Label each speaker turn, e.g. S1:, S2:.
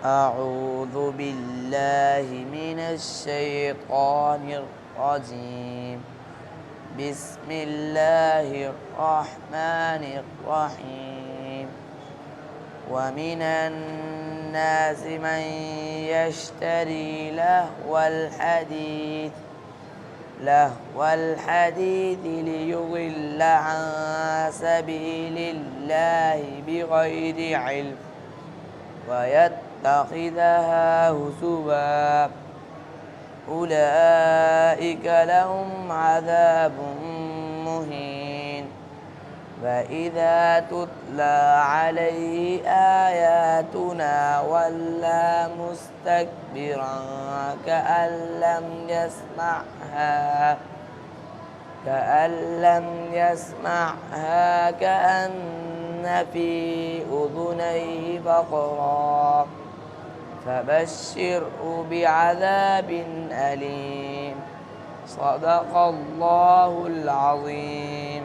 S1: أعوذ بالله من الشيطان الرجيم. بسم الله الرحمن الرحيم. ومن الناس من يشتري لهو الحديث ليضل عن سبيل الله بغير علم ويتخذها هزوا. أولئك لهم عذاب مهين. فإذا تتلى عليه آياتنا ولى مستكبرا كأن لم يسمعها كأن في أذنيه وقرا. فبشره بعذاب أليم. صدق الله العظيم.